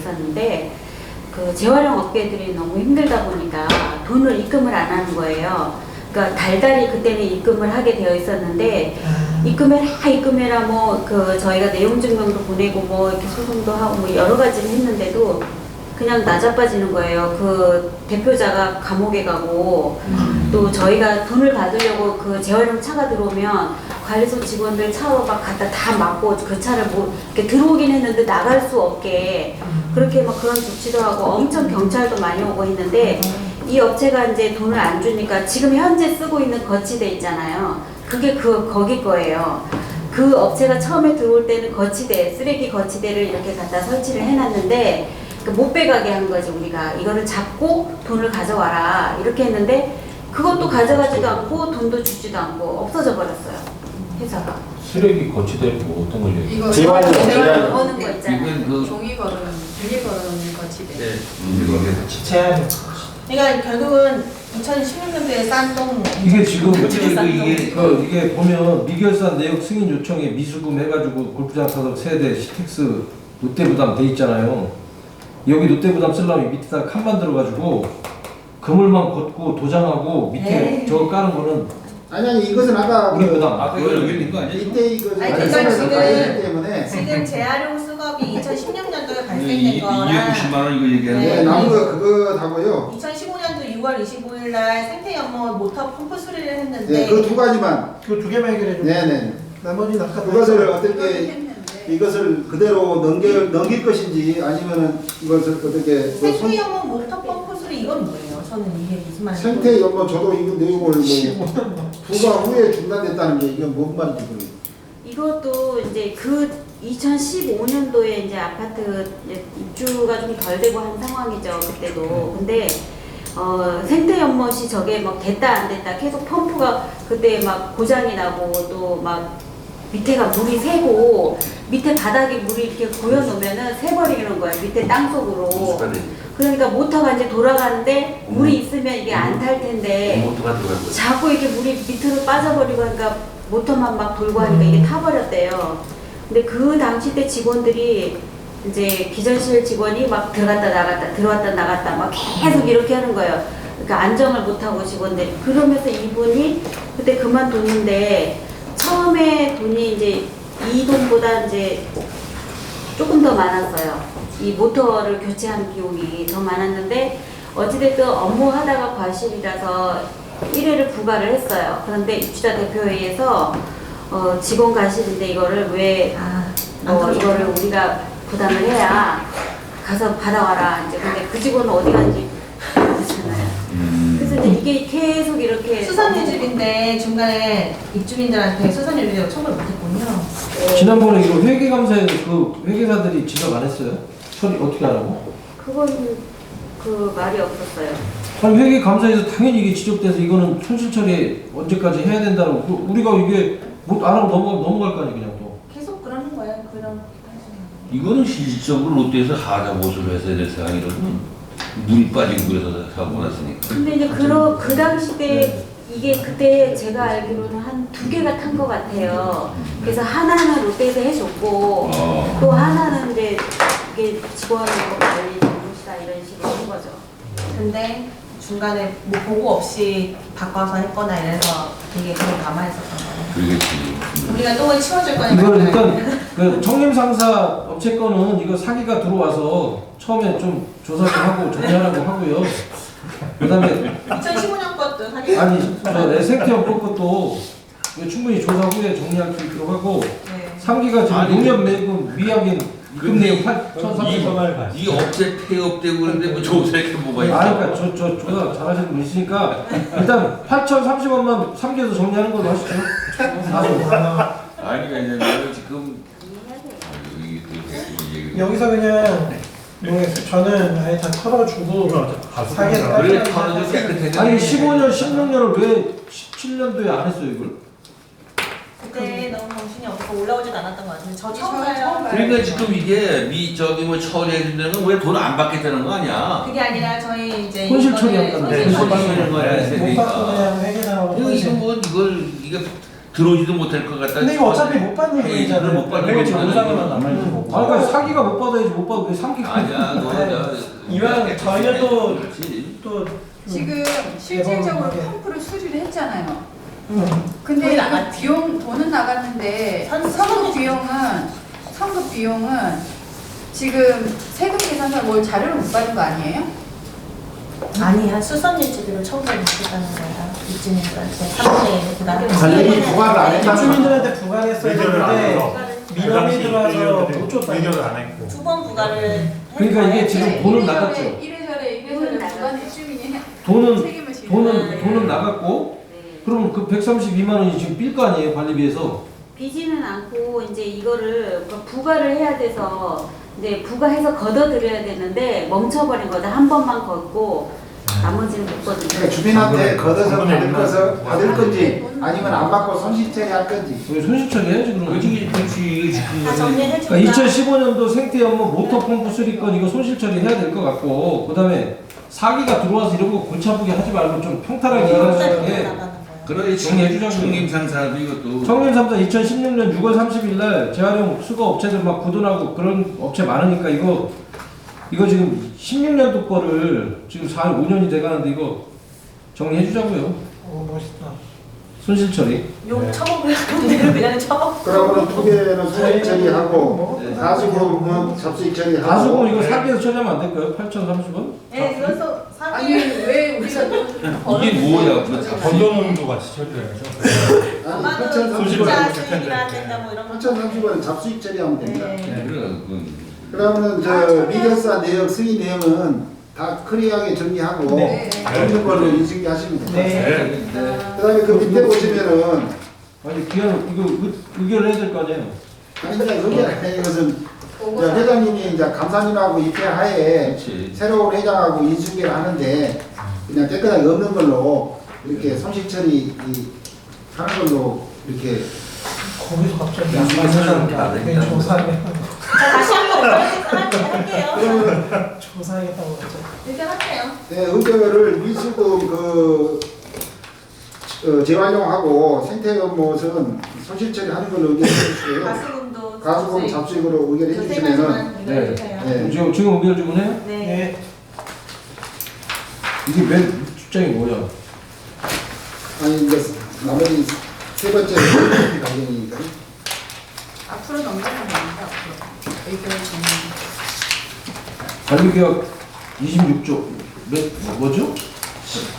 있었는데 그 재활용 업계들이 너무 힘들다 보니까 돈을 입금을 안 하는 거예요. 그러니까 달달이 그때는 입금을 하게 되어 있었는데 입금해라 뭐 그 저희가 내용 증명도 보내고 뭐 이렇게 소송도 하고 뭐 여러 가지를 했는데도 그냥 나자빠지는 거예요. 그 대표자가 감옥에 가고 또 저희가 돈을 받으려고 그 재활용 차가 들어오면 관리소 직원들 차로 막 갖다 다 막고 그 차를 뭐 이렇게 들어오긴 했는데 나갈 수 없게 그렇게 막 그런 조치도 하고 엄청 경찰도 많이 오고 했는데 이 업체가 이제 돈을 안 주니까 지금 현재 쓰고 있는 거치대 있잖아요. 그게 거기 거예요. 그 업체가 처음에 들어올 때는 거치대, 쓰레기 거치대를 이렇게 갖다 설치를 해놨는데 못 빼가게 한 거지. 우리가 이거를 잡고 돈을 가져와라 이렇게 했는데 그것도 가져가지도 않고 돈도 주지도 않고 없어져 버렸어요. 회사가. 쓰레기 거치대 뭐 어떤 걸 얘기해요? 이거 재활용 거는 거 있잖아요. 이건 그 종이 걸음, 비닐 걸음 거치대. 네, 이거 재활용. 그러니까 결국은 2016년도에 싼돈 이게 지금 이게 보면 미결산 내역 승인 요청에 미수금 해가지고 골프장 타석 세대 시텍스 롯데부담 돼 있잖아요. 여기 롯데부담 쓰려면 밑에다 칸 만들어가지고 그물만 걷고 도장하고 밑에 저거 까는 거는 아니 이것은 아까 우리 부담. 아까 이거 여기 있는 거 아니야? 이때 이거 아니, 말씀을 그러니까 하기 때문에 지금 재활용 수급이 2016년도에 발생된 290만 거랑 원 이거 얘기하는 네, 네. 남은 거 그거 하고요. 2015년도 6월 25일 날 생태연못 모터 펌프 수리를 했는데 네, 그 두 가지만. 그 두 개만 해결해 줘. 네네. 나머지는 아까 그것을 그렇게 어떻게 했는데 이것을 그대로 넘길 것인지 아니면은 이것을 어떻게 생태연못 모터 펌프 수리 이건 뭐예요? 저는 이게 무슨 말인지 생태 연못 저도 이거 내용을 뭐 부가 후에 중단됐다는 게 이게 뭔 말인지 모르겠어요. 이것도 이제 그 2015년도에 이제 아파트 이제 입주가 좀 덜 되고 한 상황이죠. 그때도. 근데 생태 연못이 저게 막 됐다 안 됐다 계속 펌프가 그때 막 고장이 나고 또 막 밑에가 물이 새고 밑에 바닥에 물이 이렇게 고여 놓으면은 새버리는 거예요. 밑에 땅 속으로. 그러니까 모터가 이제 돌아가는데 물이 있으면 이게 안 탈 텐데 모터가 들어가고 자꾸 이렇게 물이 밑으로 빠져버리고 하니까 모터만 막 돌고 하니까 이게 타버렸대요. 근데 그 당시 때 직원들이 이제 기전실 직원이 막 들어갔다 나갔다 들어왔다 나갔다 막 계속 이렇게 하는 거예요. 그러니까 안정을 못하고 직원들이. 그러면서 이분이 그때 그만뒀는데 처음에 돈이 이제 이 돈보다 이제 조금 더 많았어요. 이 모터를 교체하는 비용이 더 많았는데 어찌됐든 업무하다가 과실이라서 1회를 부과를 했어요. 그런데 입주자 대표회의에서 직원 과실인데 이거를 왜 이거를 우리가 부담을 해야 가서 받아와라. 이제 근데 그 직원은 어디 간지 모르잖아요. 그래서 이제 이게 계속 이렇게 수선유질인데 중간에 입주민들한테 수선유질이라고 청구를 못했군요. 지난번에 이거 회계감사에서 그 회계사들이 지적 안 했어요? 처리 어떻게 하라고? 그건 그 말이 없었어요. 아니 회계감사에서 당연히 이게 지적돼서 이거는 손실 처리 언제까지 해야 된다고 우리가 이게 못 안 하고 넘어갈 거 아니에요 그냥 또. 계속 그러는 거예요. 그런 이거는 실질적으로 롯데에서 하자 보수를 해서 될 생각이거든. 물이 빠지고 그래서 사고 났으니까. 근데 이제 그 당시 때 이게 그때 제가 알기로는 한 2개가 탄 것 같아요. 그래서 하나는 롯데에서 해줬고 또 하나는 이제 이게 직원 관리 잘못이다 이런 식으로 한 거죠. 근데 중간에 뭐 보고 없이 바꿔서 했거나 이래서 되게 그걸 감안했었던 거예요. 그러겠지. 우리가 똥을 치워줄 거니까. 이거 일단 그 청림상사 업체 거는 이거 사기가 들어와서 처음에 좀 조사 좀 하고 정리하라고 하고요. 그다음에 2015년 것도 사실 아니 저 생태연법 것도 이거 충분히 조사 후에 정리할 수 있도록 하고 네. 3기가 지금 아니, 농협 내금 미약인 입금 내역 8,300만 원. 이 업체 폐업되고 그런데 뭐 조사할 게 뭐가 있어? 아, 그러니까 저 조사 잘하시는 분 있으니까 일단 8,030원만 3기에서 정리하는 걸로 하시죠. 아니 왜냐면 지금 여기서 그냥 모르겠어요. 저는 아예 다 털어주고 사기를 그래 털어줘 깨끗해. 아니 15년, 16년을 왜 17년도에 안 했어요 이걸? 그때 너무 정신이 없어서 올라오지도 않았던 것 같은데 저 처음 봐요. 그러니까 지금 이게 저기 뭐 처리해 준다는 왜 돈 안 받겠다는 거 아니야? 그게 아니라 저희 이제 손실 이거를 처리한다는 손실 손실 처리. 처리하는 거야. 못 받고 그냥 회계사라고 이거 뭐 이게 들어오지도 못할 것 같다. 근데 이거 어차피 못 받는 회의를 거잖아요. 못 받는 이거 거잖아요. 영상으로만 남아있는 거고. 아, 그러니까 사기가 못 받아야지 못 받고 왜 삼기가 아니야, 이왕 저희는 또 지금 실질적으로 펌프를 수리를 했잖아요. 근데 돈이 이거 나갔지. 돈은 나갔는데 선급 비용은 지금 세금 계산서 뭘 자료를 못 받은 거 아니에요? 아니야, 수선일지비를 청구를 못했다는 거야. 입주민들한테 3분의 1 부담. 관리비 부과를 안 했다는 거. 주민들한테 부과했어야 되는데 민원이 들어와서 못 줬다. 의견을 안 했고. 두 번 부과를 그러니까 이게 지금 돈은 나갔죠. 이래저래 돈은 부관 입주민이 돈은 책임을 지는 돈은 나갔고 네. 그러면 그 132만 원이 지금 삘 거 아니에요 관리비에서. 비지는 않고 이제 이거를 부과를 해야 돼서 이제 부과해서 걷어들여야 되는데 멈춰버린 거죠. 한 번만 걷고 나머지는 못 그러니까 걷어들여요. 주민한테 걷어서 받을 것을 받을 건지 아니면 안 받고 손실 처리할 건지. 손실 처리해야지 그런 거지. 그렇지. 다 정리해 준다. 그러니까 2015년도 생태 업무 모터 펌프 수리건 이거 손실 처리해야 될 것 같고 그다음에 사기가 들어와서 이런 거 골치 아프게 하지 말고 좀 평탄하게 일할 수 있게 나가는 거야. 그래 정리해주자고요. 청림 상사도 이것도 청년 3사 2016년 6월 30일 날 재활용 수거 업체들 막 부도나고 그런 업체 많으니까 이거 지금 16년도 거를 지금 4, 5년이 돼가는데 이거 정리해주자고요. 오 멋있다. 손실 처리. 욕 처먹을 건데 그냥 처먹. 그러면 두 개는 손실 처리하고 가수금은 잡수익 처리하고. 가수금 이거 사기에서 처리하면 안 될까요? 8,030원? 네, 그래서 아니 왜 우리가 이게 뭐야? 건도농도 같이 처리해야죠. 아니 아마도 8,030원. 진짜 수익이라 된다 뭐 이런 거. 8,030원 잡수익 처리하면 됩니다. 네. 그러면은 저 미결사 내역 승인 내용은 다 클리어하게 정리하고 네. 없는 걸로 인식하시면 됩니다. 네. 그다음에 그 밑에 보시면은 아니 기한 이거 의결을 해야 될 거 아니에요? 아니 그냥 의견 아니 이것은 저 회장님이 이제 감사님하고 입회하에 그렇지. 새로운 회장하고 인수인계를 하는데 그냥 깨끗하게 없는 걸로 이렇게 손실 처리 하는 걸로 이렇게 거기서 갑자기 양반사람 양반사람 조사하겠다고 다시 한번 할게요. 그러면 조사하겠다고 그러죠. 의견할게요. 네, 의결을 미수금 재활용하고 생태 업무는 손실 처리하는 걸로 의결해 주시고요. 가수금도 가수금 잡수익으로 의결해 주시면은 네. 네. 지금 의결 주문해요? 네. 네. 이게 맨 주장이 뭐야? 아니 이제 나머지 세 번째 발견이니까 앞으로 넘겨면 됩니다. 앞으로 의견을 정리. 관리계약 26조 뭐죠?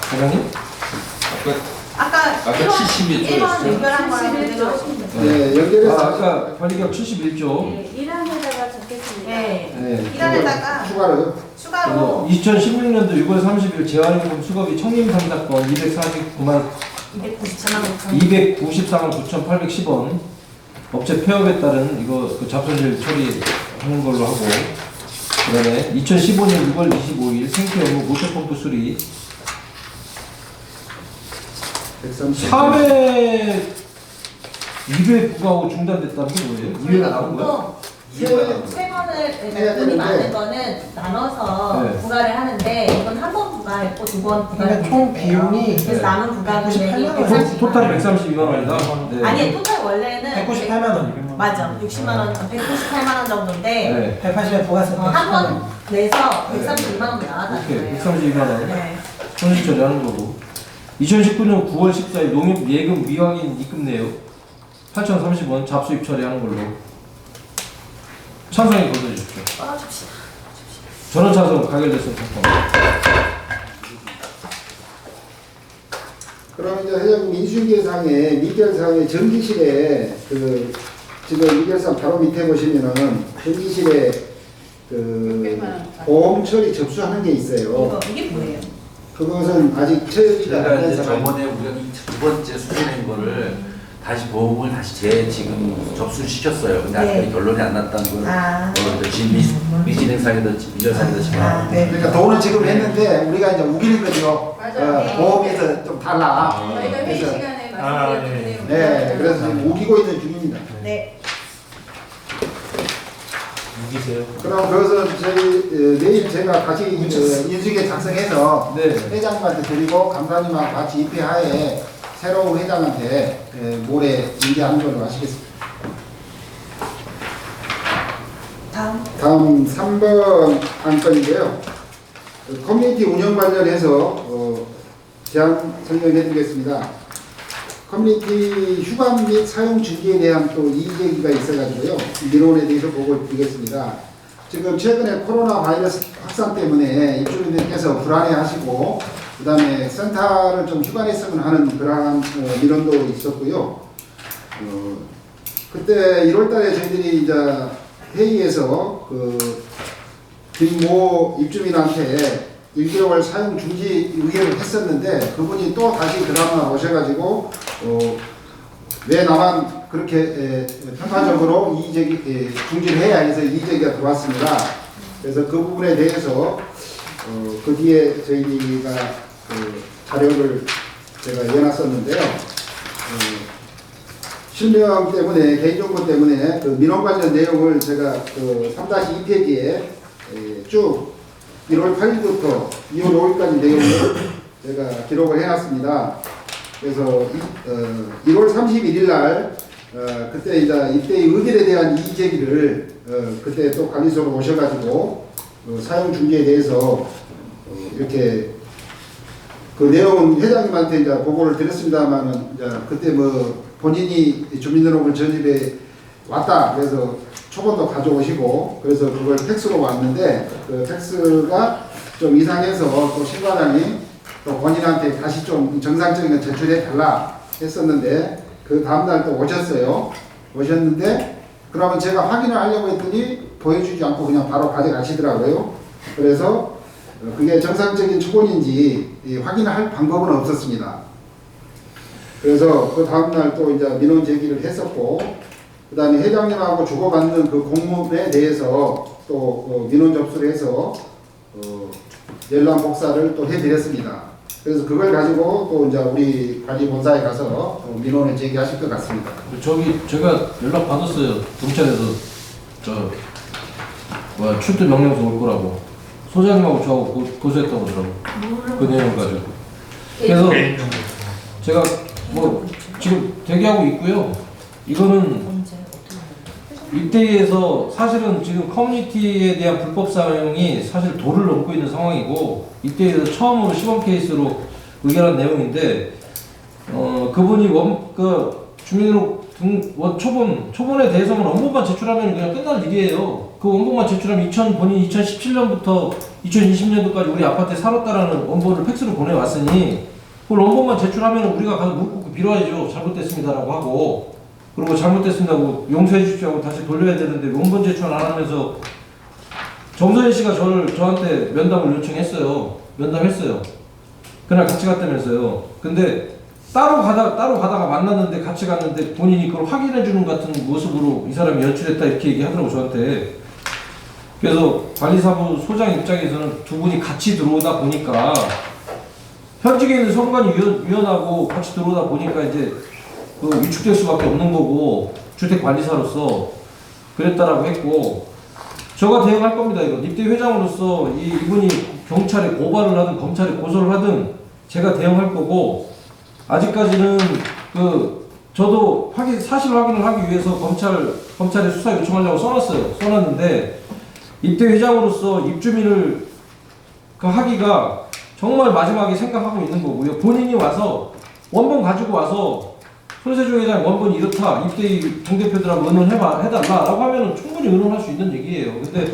사장님? 아까 70몇 조 1번 였어요. 의결한 거랑 71 그대로 조. 하시면 돼요. 네, 연결해서 아까 관리계약 71조. 네, 1항에다가 적겠습니다. 네. 네. 이란에다가 추가로 추가로 2016년도 6월 30일 재활용금 수거비 청림 상사건 249만 294만 294만 9,810원 업체 폐업에 따른 이거 잡손실 처리하는 걸로 하고 그다음에 2015년 6월 25일 생태 업무 모터펌프 수리 130. 3회 2회 부과하고 중단됐다는 게 뭐예요? 2회가 나온 거야? 세 번을 돈이 많은 거는 나눠서 네. 부과를 하는데 이건 한 번 부과했고 두 번 부과를 그러니까 총 비용이 그래서 남은 부과 금액이 198만 원. 132만 토탈 132만 원이다. 네. 아니 토탈 원래는 198만 원, 200만 원. 맞아 60만 원, 198만 원 정도인데 네. 180에 부가세 한 번 내서 132만 원 나왔다는 오케이. 거예요. 132만 원. 네. 손실 처리하는 거고. 2019년 9월 14일 농협 예금 미확인 입금 내역 8,030원 잡수입 처리하는 걸로 찬성이 거둬주십시오. 떨어집시다. 전원 찬성 가결됐습니다. 그럼 이제 회장님 인수인계상에 미결상에 전기실에 지금 미결상 바로 밑에 보시면은 전기실에 보험 처리 접수하는 게 있어요. 이게 뭐예요? 그것은 아직 처리가 안 제가 된 이제 상황. 저번에 우리가 이 두 번째 수준인 거를 다시 보험을 다시 지금 접수를 시켰어요. 근데 네. 아직까지 결론이 안 났다는 걸 아. 지금 미진행상에다 미절상에다 지금 아, 네. 그러니까 돈은 지금 했는데 우리가 이제 우기는 거죠. 맞아요. 보험에서 좀 달라. 저희가 회의 그래서 시간에 아, 말씀드렸던 네. 내용. 네, 그래서 지금 우기고 있는 중입니다. 네. 이기세요. 그럼 그것은 저희 내일 제가 다시 인수계 작성해서 네. 회장님한테 드리고 감사님하고 같이 입회하에 새로운 회장한테 모레 인계하는 걸로 하시겠습니다. 다음 3번 안건인데요. 커뮤니티 운영 관련해서 제안 설명해 드리겠습니다. 커뮤니티 휴관 및 사용 중지에 대한 또 이의제기가 있어가지고요. 민원에 대해서 보고 드리겠습니다. 지금 최근에 코로나 바이러스 확산 때문에 입주민들께서 불안해하시고 그 다음에 센터를 좀 휴관했으면 하는 그러한 민원도 있었고요. 그때 1월달에 저희들이 이제 회의에서 그 김모 입주민한테 1개월 사용 중지 의결을 했었는데 그분이 또 다시 드라마 오셔가지고 왜 나만 그렇게 편파적으로 이의제기 중지를 해야 해서 이의제기가 들어왔습니다. 그래서 그 부분에 대해서 그 뒤에 저희가 그 자료를 제가 내놨었는데요. 실명 때문에 개인정보 때문에 그 민원 관련 내용을 제가 그 3-2페이지에 쭉 1월 8일부터 2월 5일까지 내용을 제가 기록을 해놨습니다. 그래서 1월 31일 날 그때 이제 이때의 의결에 대한 이의 제기를 그때 또 관리소로 오셔가지고 사용 중지에 대해서 이렇게 그 내용은 회장님한테 이제 보고를 드렸습니다만은 이제 그때 뭐 본인이 주민등록을 전입에 왔다 그래서 초본도 가져오시고 그래서 그걸 팩스로 왔는데 그 팩스가 좀 이상해서 또 신과장이 또 본인한테 다시 좀 정상적인 걸 제출해 달라 했었는데 그 다음날 또 오셨는데 그러면 제가 확인을 하려고 했더니 보여주지 않고 그냥 바로 가져가시더라고요. 그래서 그게 정상적인 초본인지 확인을 할 방법은 없었습니다. 그래서 그 다음날 또 이제 민원 제기를 했었고 그 다음에 회장님하고 주고받는 그 공문에 대해서 또 민원 접수를 해서 열람 복사를 또 해드렸습니다. 그래서 그걸 가지고 또 이제 우리 관리본사에 가서 민원을 제기하실 것 같습니다. 저기 제가 연락 받았어요. 경찰에서 출두 명령서 올 거라고 소장님하고 저하고 고소했다고 그러더라고. 그 내용 가지고. 그래서 제가 뭐 지금 대기하고 있고요. 이거는 입대위에서 사실은 지금 커뮤니티에 대한 불법 사용이 사실 도를 넘고 있는 상황이고 입대위에서 처음으로 시범 케이스로 의결한 내용인데 그분이 주민등록 초본에 대해서만 원본만 제출하면 그냥 끝날 일이에요. 그 원본만 제출하면 본인이 2017년부터 2020년도까지 우리 아파트에 살았다라는 원본을 팩스로 보내왔으니 그 원본만 제출하면 우리가 가서 묻고 빌어야죠. 잘못됐습니다라고 하고 그리고 잘못됐습니다고 용서해 주십시오 하고 다시 돌려야 되는데 원본 제출 안 하면서 정선희 씨가 저한테 면담을 요청했어요. 면담했어요. 그날 같이 갔다면서요. 근데 따로 가다가 만났는데 같이 갔는데 본인이 그걸 확인해 주는 같은 모습으로 이 사람이 연출했다 이렇게 얘기하더라고 저한테. 그래서 관리사무 소장 입장에서는 두 분이 같이 들어오다 보니까 현직에 있는 선관위원하고 같이 들어오다 보니까 이제 위축될 수밖에 없는 거고 주택관리사로서 그랬다라고 했고 저가 대응할 겁니다. 이거 입대 회장으로서 이분이 경찰에 고발을 하든 검찰에 고소를 하든 제가 대응할 거고 아직까지는 저도 사실 확인을 하기 위해서 검찰에 수사 요청하려고 써놨는데 입대 회장으로서 입주민을 하기가 정말 마지막에 생각하고 있는 거고요. 본인이 와서 원본 가지고 와서 손세종 회장 원본이 이렇다. 입대위 동대표들하고 의논해달라라고 하면 충분히 의논할 수 있는 얘기예요. 근데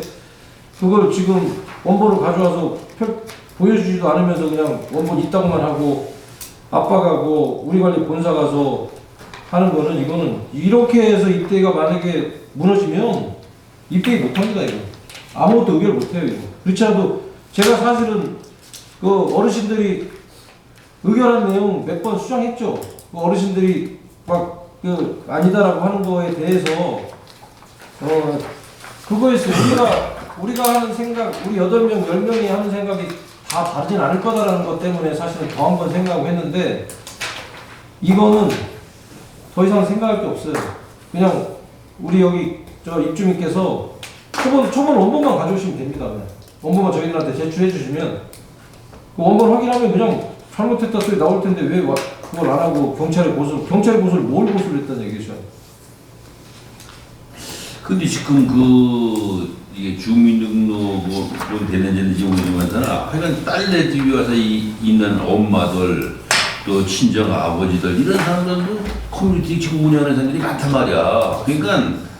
그걸 지금 원본을 가져와서 보여주지도 않으면서 그냥 원본 있다고만 하고 압박하고 우리 관리 본사 가서 하는 거는 이거는 이렇게 해서 입대가 만약에 무너지면 입대기 못합니다. 이거 아무것도 의결 못해요. 이거 그렇지 않아도 제가 사실은 어르신들이 의결한 내용 몇 번 수정했죠. 어르신들이 아니다라고 하는 거에 대해서 그거였어요. 우리가 하는 생각, 우리 8명, 10명이 하는 생각이 다 다르진 않을 거다라는 것 때문에 사실은 더 한 번 생각하고 했는데 이거는 더 이상 생각할 게 없어요. 그냥 우리 여기 입주민께서 초본 원본만 가져오시면 됩니다. 그냥. 원본만 저희들한테 제출해 주시면 그 원본 확인하면 그냥 잘못했다 소리 나올 텐데 왜 그걸 안 하고 경찰에 고소를 뭘 고소를 했다는 얘기죠? 근데 지금 이게 주민등록은 되는지 모르지만 하여간 딸내 집에 와서 있는 엄마들 또 친정 아버지들 이런 사람들도 커뮤니티 지금 운영하는 사람들이 많단 말이야. 그러니까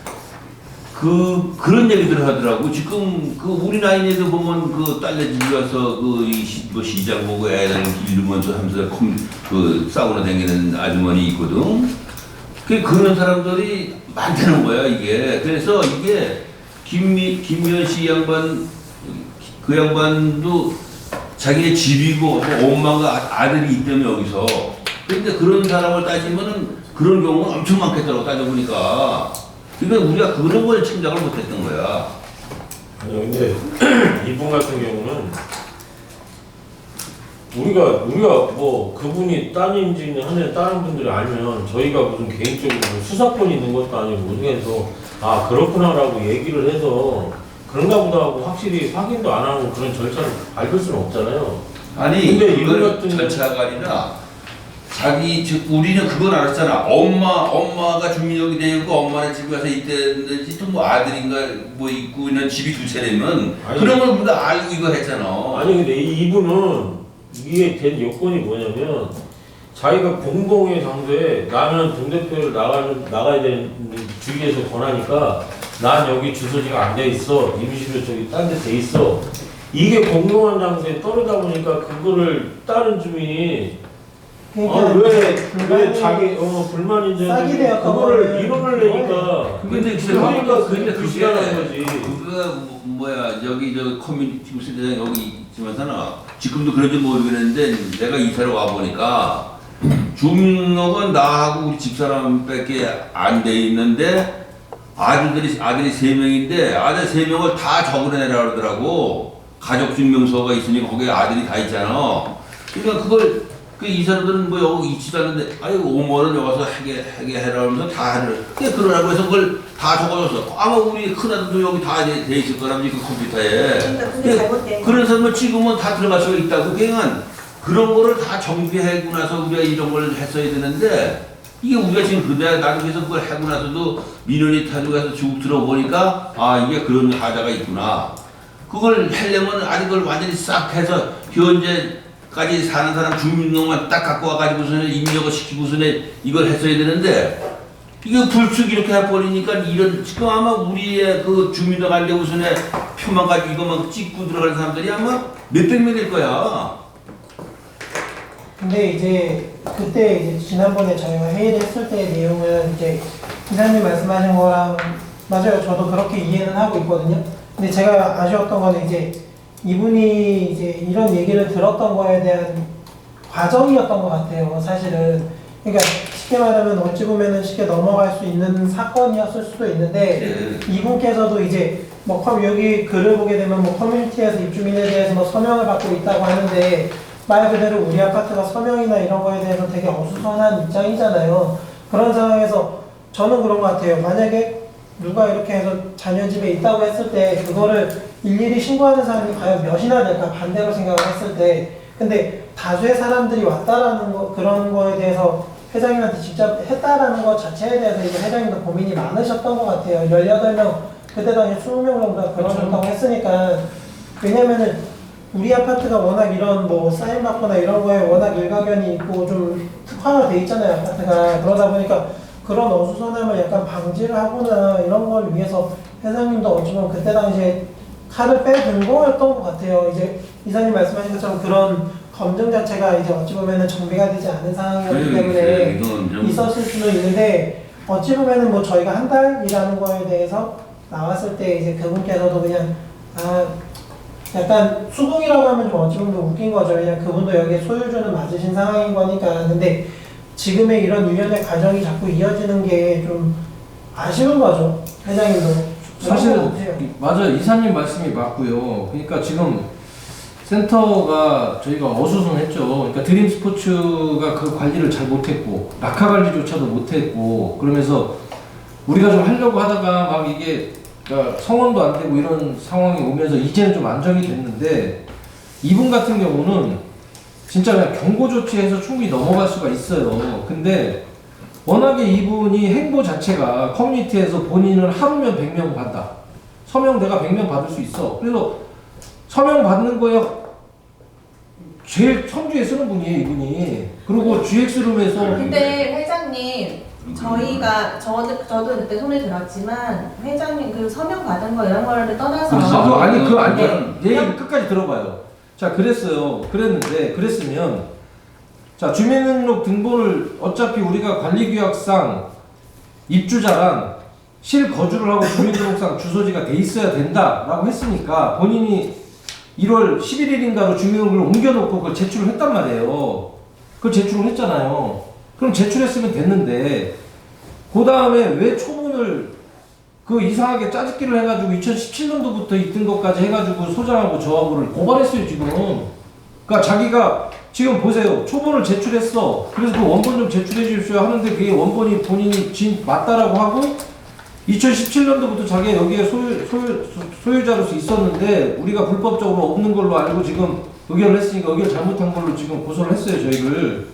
그런 얘기들을 하더라고. 지금 우리 나이에도 보면 딸내 집에 와서 시장 보고 애들 이러면서 하면서 싸우러 다니는 아주머니 있거든. 그런 사람들이 많다는 거야 이게. 그래서 이게 김미연 씨 양반 그 양반도 자기네 집이고 또 엄마가 아들이 있다며 여기서. 그런데 그런 사람을 따지면은 그런 경우가 엄청 많겠다고 따져보니까. 그러니까 우리가 그런 걸 짐작을 못했던 거야. 아니 근데 이분 같은 경우는 우리가 뭐 그분이 따님인지 하는 다른 분들이 알면 저희가 무슨 개인적으로 수사권이 있는 것도 아니고 그래서 아 그렇구나라고 얘기를 해서 그런가 보다 하고 확실히 확인도 안 하고 그런 절차를 밟을 수는 없잖아요. 아니 근데 이분 이걸 같은 절차가 아니라 우리는 그걸 알았잖아. 엄마가 주민등록이 되어 있고 엄마는 집에 가서 있댔는지 또 뭐 아들인가 뭐 있고 있는 집이 두 채라면 그런 걸 우리가 알고 이거 했잖아. 아니 근데 이분은 이게 된 요건이 뭐냐면 자기가 공동의 장소에 나는 동대표를 나가야 되는 주위에서 권하니까 난 여기 주소지가 안 돼 있어. 임시로 저기 딴 데 돼 있어. 이게 공동한 장소에 떨어다 보니까 그거를 다른 주민이 왜 자기 불만인지 그거를 민원을 내니까 근데 그 시간하는 거지. 그거 여기 저 커뮤니티 센터장 여기 있지만서나 지금도 그런지 모르겠는데 내가 이사를 와 보니까 주민등록은 나하고 우리 집사람밖에 안 돼 있는데 아들이 3명인데 아들 3명을 다 적어내라 그러더라고. 가족증명서가 있으니까 거기에 아들이 다 있잖아. 그러니까 그걸 이 사람들은 여기 있지도 않는데 아이고 5만원 여기서 하게 해라 하면서 다 하를 그러라고 해서 그걸 다 적어줬어. 아마 우리 큰아들도 여기 다 돼 있을 거라면 그 컴퓨터에. 근데 잘못된 그런 사람은 지금은 다 들어갈 수가 있다고. 그러니까 그런 거를 다 정비하고 나서 우리가 이런 걸 했어야 되는데 이게 우리가 지금 그때 나도 그래서 그걸 하고 나서도 민원이 타고 가서 쭉 들어보니까 아 이게 그런 하자가 있구나. 그걸 하려면 아직 그걸 완전히 싹 해서 현재까지 사는 사람 주민등록만 딱 갖고 와가지고서는 입력을 시키고서는 이걸 했어야 되는데 이거 불쑥 이렇게 해버리니까 이런 지금 아마 우리의 그 주민등록 하려고서는 표만 가지고 이것만 찍고 들어가는 사람들이 아마 몇백 명 될 거야. 근데 이제 그때 이제 지난번에 저희가 회의를 했을 때의 내용은 이제 기사님 말씀하신 거랑 맞아요. 저도 그렇게 이해는 하고 있거든요. 근데 제가 아쉬웠던 거는 이제 이분이 이제 이런 얘기를 들었던 거에 대한 과정이었던 것 같아요. 사실은. 그러니까 쉽게 말하면 어찌 보면은 쉽게 넘어갈 수 있는 사건이었을 수도 있는데 이분께서도 이제 뭐 여기 글을 보게 되면 뭐 커뮤니티에서 입주민에 대해서 뭐 서명을 받고 있다고 하는데 말 그대로 우리 아파트가 서명이나 이런 거에 대해서 되게 어수선한 입장이잖아요. 그런 상황에서 저는 그런 것 같아요. 만약에 누가 이렇게 해서 자녀 집에 있다고 했을 때 그거를 일일이 신고하는 사람이 과연 몇이나 될까 반대로 생각을 했을 때 근데 다수의 사람들이 왔다라는 거 그런 거에 대해서 회장님한테 직접 했다라는 것 자체에 대해서 이제 회장님도 고민이 많으셨던 것 같아요. 18명 그때 당시 20명 정도가 그러셨다고 했으니까 왜냐면은 우리 아파트가 워낙 이런 뭐 사인 받거나 이런 거에 워낙 일가견이 있고 좀 특화가 돼 있잖아요 아파트가. 그러다 보니까 그런 어수선함을 약간 방지를 하거나 이런 걸 위해서 회장님도 어찌 보면 그때 당시에 칼을 빼든 거였던 것 같아요. 이제 이사님 말씀하신 것처럼 그런 검증 자체가 이제 어찌 보면은 정비가 되지 않은 상황이었기 때문에 있었을 수는 있는데 어찌 보면은 뭐 저희가 한 달이라는 거에 대해서 나왔을 때 이제 그분께서도 그냥 약간 수긍이라고 하면 좀 어찌 보면 웃긴 거죠. 그냥 그분도 여기에 소유주는 맞으신 상황인 거니까. 근데 지금의 이런 유연의 과정이 자꾸 이어지는 게 좀 아쉬운 거죠. 회장님도. 사실은 맞아요. 이사님 말씀이 맞고요. 그러니까 지금 센터가 저희가 어수선했죠. 그러니까 드림 스포츠가 그 관리를 잘 못했고 낙하 관리조차도 못했고 그러면서 우리가 좀 하려고 하다가 막 이게 그러니까 성원도 안 되고 이런 상황이 오면서 이제는 좀 안정이 됐는데 이분 같은 경우는 진짜 그냥 경고 조치해서 충분히 넘어갈 수가 있어요. 근데 워낙에 이분이 행보 자체가 커뮤니티에서 본인은 하루면 100명 받다. 서명 내가 100명 받을 수 있어. 그래서 서명 받는 거에 제일 선두에 쓰는 분이에요, 이분이. 그리고 GX룸에서 근데 회장님, 저도 그때 손에 들었지만 회장님 그 서명 받은 거 이런 거를 떠나서 아니 네. 얘기 끝까지 들어봐요. 자, 그랬어요. 그랬으면 자, 주민등록 등본을 어차피 우리가 관리규약상 입주자랑 실거주를 하고 주민등록상 주소지가 돼 있어야 된다라고 했으니까 본인이 1월 11일인가로 주민등록을 옮겨놓고 그걸 제출을 했단 말이에요. 그걸 제출을 했잖아요. 그럼 제출했으면 됐는데 그 다음에 왜 초문을 그 이상하게 짜집기를 해가지고 2017년도부터 있던 것까지 해가지고 소장하고 저하고를 고발했어요 지금. 그러니까 자기가 지금 보세요. 초본을 제출했어. 그래서 그 원본 좀 제출해 주십시오 하는데 그게 원본이 본인이 맞다라고 하고 2017년도부터 자기가 여기에 소유자로서 있었는데 우리가 불법적으로 없는 걸로 알고 지금 의결을 했으니까 의결 잘못한 걸로 지금 고소를 했어요 저희를.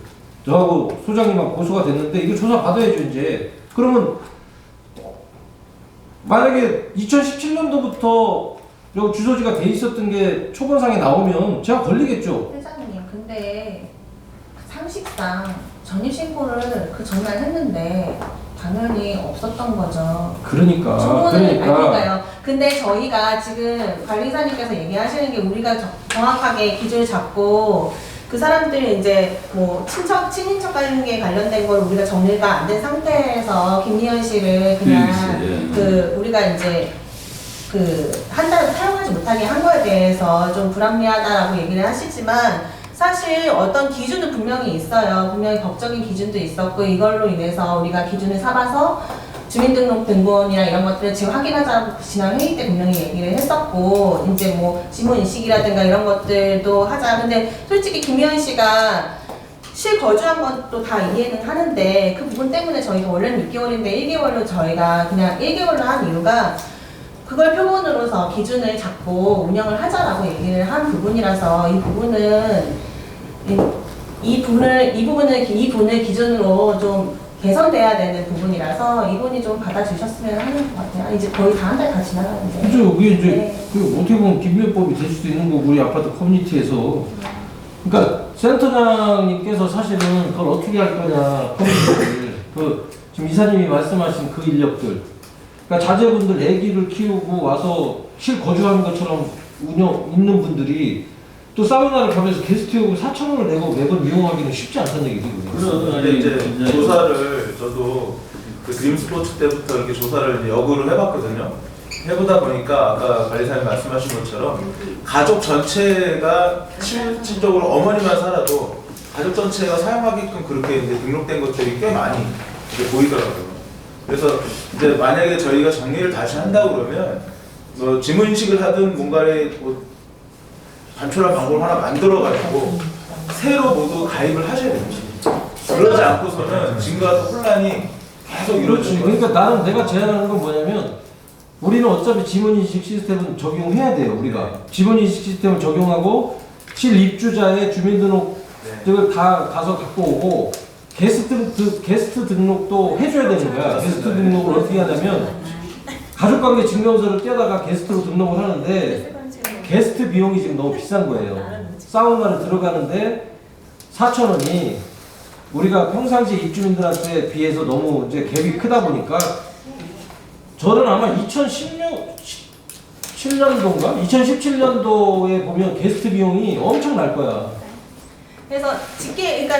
저하고 소장님하고 고소가 됐는데 이거 조사 받아야죠 이제. 그러면 만약에 2017년도부터 여기 주소지가 돼 있었던 게 초본상에 나오면 제가 걸리겠죠. 회장님, 근데 상식상 전입신고를 그 전날 했는데 당연히 없었던 거죠. 그러니까요. 근데 저희가 지금 관리사님께서 얘기하시는 게 우리가 정확하게 기준을 잡고 그 사람들이 이제 뭐 친인척 관계에 관련된 걸 우리가 정리가 안 된 상태에서 김미연 씨를 그냥 우리가 이제 한 달 사용하지 못하게 한 거에 대해서 좀 불합리하다라고 얘기를 하시지만 사실 어떤 기준은 분명히 있어요. 분명히 법적인 기준도 있었고 이걸로 인해서 우리가 기준을 삼아서 주민등록 등본이나 이런 것들을 지금 확인하자고 지난 회의 때 분명히 얘기를 했었고 이제 뭐 지문 인식이라든가 이런 것들도 하자. 근데 솔직히 김미연 씨가 실거주한 것도 다 이해는 하는데 그 부분 때문에 저희가 원래는 6개월인데 1개월로 저희가 그냥 1개월로 한 이유가 그걸 표본으로서 기준을 잡고 운영을 하자라고 얘기를 한 부분이라서 이 부분을 기준으로 좀 개선돼야 되는 부분이라서 이분이 좀 받아주셨으면 하는 것 같아요. 이제 거의 다 한 달 다 지나가는데. 그죠. 그게 이제 네. 어떻게 보면 김밀법이 될 수도 있는 거고 우리 아파트 커뮤니티에서. 그러니까 센터장님께서 사실은 그걸 어떻게 할 거냐 커뮤니티를 지금 이사님이 말씀하신 그 인력들. 그러니까 자제분들 애기를 키우고 와서 실거주하는 것처럼 있는 분들이 또 사우나를 가면서 게스트용을 4,000원을 내고 매번 이용하기는 쉽지 않다는 얘기죠. 근데 이제 조사를 저도 그 드림 스포츠 때부터 이렇게 조사를 이제 여구를 해봤거든요. 해보다 보니까 아까 관리사님 말씀하신 것처럼 가족 전체가 실질적으로 어머니만 살아도 가족 전체가 사용하게끔 그렇게 이제 등록된 것들이 꽤 많이 이제 보이더라고요. 그래서 이제 만약에 저희가 정리를 다시 한다고 그러면 뭐 지문 인식을 하든 뭔가를 뭐 단촐한 방법을 하나 만들어가지고 새로 모두 가입을 하셔야 됩니다. 그러지 않고서는 지금과 같은 혼란이 계속 이루어지는 거예요. 그러니까 내가 제안하는 건 뭐냐면 우리는 어차피 지문인식 시스템은 적용해야 돼요. 우리가 지문인식 시스템을 적용하고 실입주자의 주민등록증을 다 가서 갖고 오고 게스트 등록도 해줘야 되는 거야. 게스트 등록을 어떻게 하냐면 가족관계 증명서를 떼다가 게스트로 등록을 하는데 게스트 비용이 지금 너무 비싼 거예요. 사우나를 들어가는데 4,000원이 우리가 평상시 입주민들한테 비해서 너무 이제 갭이 크다 보니까 저는 아마 2017년도에 보면 게스트 비용이 엄청 날 거야. 그래서 그러니까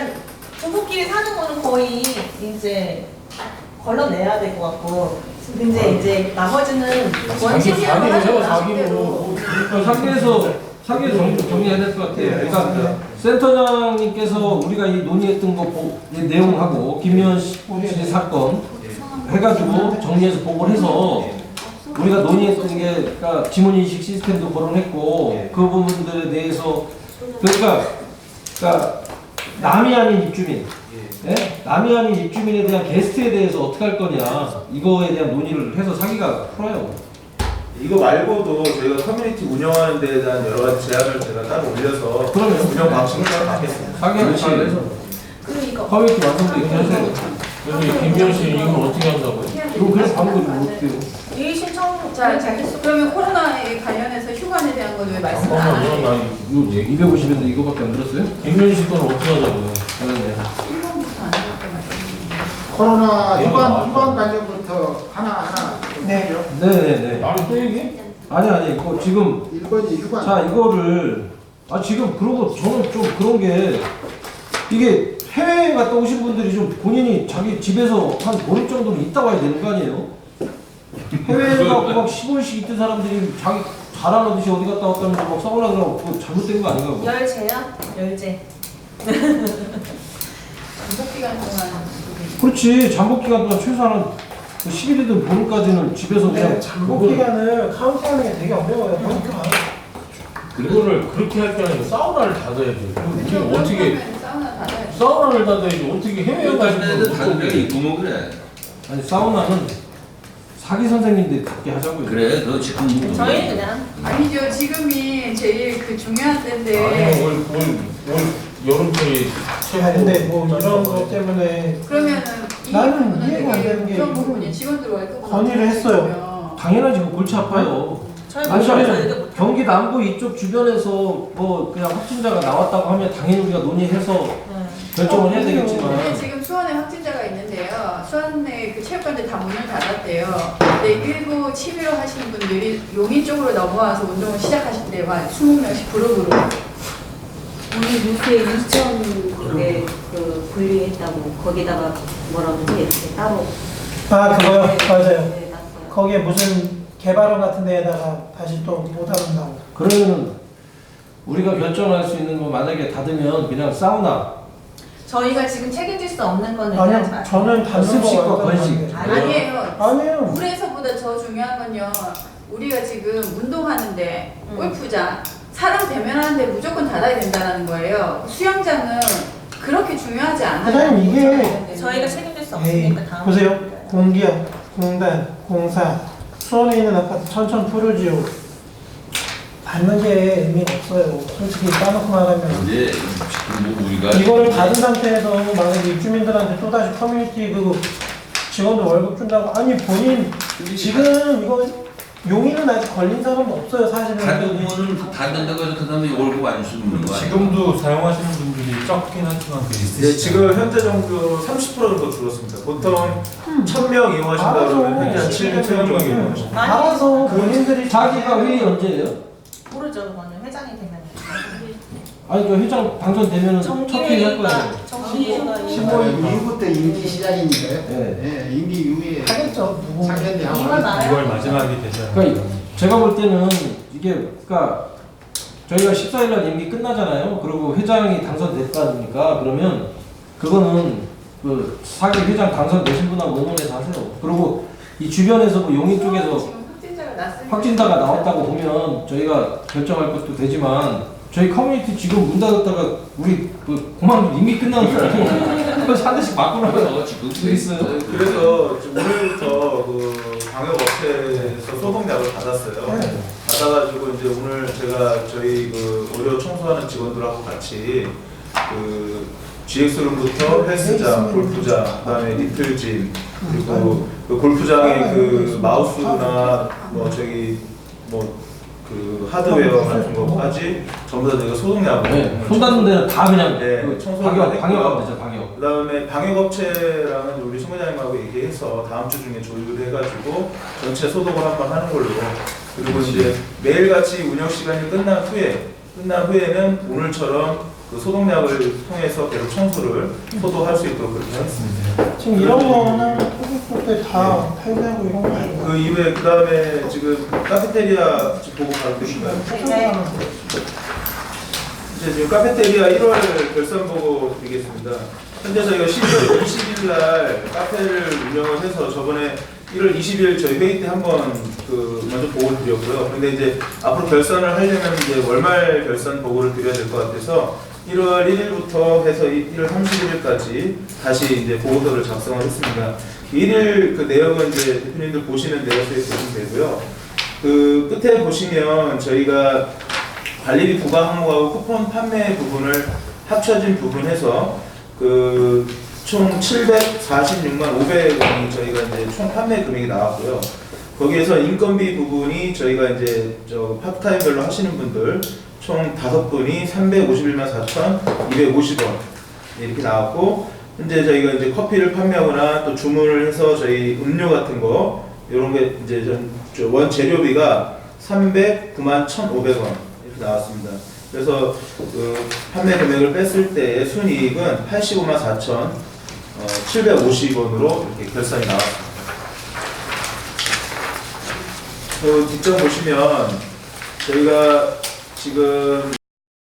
부부끼리 사는 거는 거의 이제 걸러내야 될 것 같고 근데 이제 나머지는 원칙대로 하는 대로 상계에서 정리해야 될 것 같아요. 그러니까 센터장님께서 우리가 이 논의했던 거 내용하고 김미연 씨 사건 해가지고 정리해서 보고를 해서 우리가 논의했던 게 그러니까 지문인식 시스템도 거론했고 그 부분들에 대해서 그러니까 남이 아닌 입주민 네? 남이 아닌 입주민에 대한 게스트에 대해서 어떻게 할 거냐 이거에 대한 논의를 해서 사기가 풀어요. 이거 말고도 저희가 커뮤니티 운영하는 데에 대한 여러 가지 제안을 제가 따로 올려서 그러면 운영 방식을 따로 받겠습니다. 상해에서 그러니까 커뮤니티 완성도 있게 하세요. 여기 김미연 씨 이건 어떻게 한다고요? 이거 그냥 가는 거지 뭐 어때요? 이 신청 자, 그러면 코로나에 관련해서 휴관에 대한 건 왜 말씀 안 잠깐만요. 하세요? 나 이거 250인데 이거밖에 안 들었어요? 김미연 씨 건 어떻게 하자고요? 그러네. 1번부터 안 들었던 것 같아요. 코로나 휴관 관련부터 하나 네. 네네네. 나를 또 얘기해? 아니 이거 지금 1번이 휴관. 자 이거를 지금 그러고 저는 좀 그런 게 이게 해외에 갔다 오신 분들이 좀 본인이 자기 집에서 한 보름 정도는 있다 와야 되는 거 아니에요? 해외에 가고 막 15일씩 있던 사람들이 자기 잘하듯이 어디 갔다 왔다면서 막 싸우려 그러고 그거 잘못된 거 아닌가? 그거? 열제요? 열제. 반복 기간 동안 그렇지 잠복 기간 동안 최소한 10일이든 보름까지는 집에서 그냥 네, 잠복 기간을 카운트하는 게 되게 어려워요. 너무 많아요. 그거를 그렇게 할 게 아니라 사우나를 닫아야지. 그렇죠. 우리가 어떻게 그러면 사우나 닫아야지. 사우나를 닫아야지 어떻게 해외에 다른 데도 가서 다른 데가 있고 뭐 그래. 아니 사우나는 사기 선생님들 갖게 하자고요. 그래, 너 지금 뭐 저희는 그냥 아니죠. 지금이 제일 그 중요한 때인데. 아니 올 여름철이 근데 뭐 이런 것 때문에 그러면은 나는 이해가 안 되는 게 그런 부분이 직원들 월급 건의를 했어요. 당연하지 그 골치 아파요. 아니 경기 남부 이쪽 주변에서 뭐 그냥 확진자가 나왔다고 하면 당연히 우리가 논의해서 결정을 해야 근데 되겠지만 지금 수원에 확진자가 있는데요. 수원에 그 체육관들 다 문을 닫았대요. 근데 일부 치료 하시는 분들이 용인 쪽으로 넘어와서 운동을 시작하신대요. 한 20명씩 그룹으로. 우리 뉴스에 2,000개 그 분리했다고 거기다가 뭐라고 이렇게 따로 그거요? 맞아요. 네, 났어요. 거기에 무슨 개발원 같은 데에다가 다시 또 못하는다고. 그러면 우리가 결정할 수 있는 건 만약에 닫으면 그냥 사우나 저희가 지금 책임질 수 없는 거는 아니요, 얘기하지 마세요. 저는 닫는 습식과 거 완전 건식. 반대예요. 아니에요. 아니에요. 물에서보다 더 중요한 건요. 우리가 지금 운동하는데 골프장 사람 대면하는데 무조건 닫아야 된다는 거예요. 수영장은 그렇게 중요하지 않아요. 사장님, 이게 저희가 책임질 수 에이, 없으니까 다음 보세요. 공기업, 공단, 공사, 수원에 있는 아파트 천천 푸르지오 받는 게 의미가 없어요. 솔직히 까놓고 말하면. 근데 지금 뭐 우리가 이거를 닫은 상태에서 만약에 입주민들한테 또다시 커뮤니티 그 직원들 월급 준다고 아니 본인 지금 이거 용인은 아직 걸린 사람은 없어요 사실은. 닫으면은 닫는다고 해서 그 사람이 월급 안 주는 거 아니야? 지금도 사용하시는 분들이 적긴 하지만 그 네, 있으시죠. 지금 현재 정도 30% 정도 줄었습니다. 보통 1,000명 이용하신다 그러면 현재 한 700명 정도 이용하십니다. 알아서 본인들이 자기가 회의 언제예요? 모르죠. 그거는 회장이 되면. 아니 그 회장 당선되면은 첫 회의 할 거예요. 정기회의가 15일 이후부터 임기 시작이니까요. 네. 예, 임기 이후에 하겠죠. 누구. 상견례 하고 이걸 말해요. 6월 마지막이 되잖아요. 그러니까 제가 볼 때는 이게 그러니까 저희가 14일 날 임기 끝나잖아요. 그리고 회장이 당선됐다니까 그러면 그거는 그 사기 회장 당선되신 분하고 의논해서 하세요. 그리고 이 주변에서 뭐 용인 쪽에서 지금 확진자가 났으니까. 확진자가 나왔다고 보면 저희가 결정할 것도 되지만 저희 커뮤니티 지금 문 닫았다가 우리 그 공항 임기 끝나는 사람이 그래서 한 대씩 바꾸라고 지금 돼 있어요. 그래서 지금 오늘부터 그 방역업체에서 소독약을 받았어요. 받아가지고 이제 오늘 제가 저희 그 의료 청소하는 직원들하고 같이 그 GX룸부터 헬스장, 골프장, 그다음에 리틀짐 그리고 그 골프장의 그 마우스나 뭐 저기 뭐 그 하드웨어 같은 거까지 전부 다 저희가 소독약을 네, 손 닿는 데는 다 그냥 네, 그 청소를 방역하면 되죠, 방역. 그다음에 방역업체랑은 우리 송회장님하고 얘기해서 다음 주 중에 조율을 해가지고 전체 소독을 한번 하는 걸로 그리고 이제 매일같이 운영 시간이 끝난 후에는 오늘처럼 그 소독약을 통해서 계속 청소를 소독할 수 있도록 그렇게 하겠습니다. 지금 이런 거는 토익 때다 폐쇄하고 이런 거 아니에요? 그 이후에 그다음에 지금 카페테리아 보고 바로 드신가요? 네. 이제 지금 카페테리아 1월 결산 보고 드리겠습니다. 현재 저희가 12월 20일 날 카페를 운영을 해서 저번에 1월 20일 저희 회의 때 한번 그 먼저 보고를 드렸고요. 근데 이제 앞으로 결산을 하려면 이제 월말 결산 보고를 드려야 될 것 같아서 1월 1일부터 해서 1월 31일까지 다시 이제 보고서를 작성을 했습니다. 1일 그 내용은 이제 대표님들 보시는 내역서에 보시면 되고요. 그 끝에 보시면 저희가 관리비 부과 항목하고 쿠폰 판매 부분을 합쳐진 부분에서 그 총 746만 500원이 저희가 이제 총 판매 금액이 나왔고요. 거기에서 인건비 부분이 저희가 이제 저 파트타임별로 하시는 분들 총 5분이 351만 4,250원 이렇게 나왔고, 현재 저희가 이제 커피를 판매하거나 또 주문을 해서 저희 음료 같은 거 이런 게 이제 원 재료비가 309만 1,500원 이렇게 나왔습니다. 그래서 그 판매 금액을 뺐을 때의 순이익은 85만 4,750원으로 이렇게 결산이 나왔습니다. 그 뒷장 보시면 저희가 지금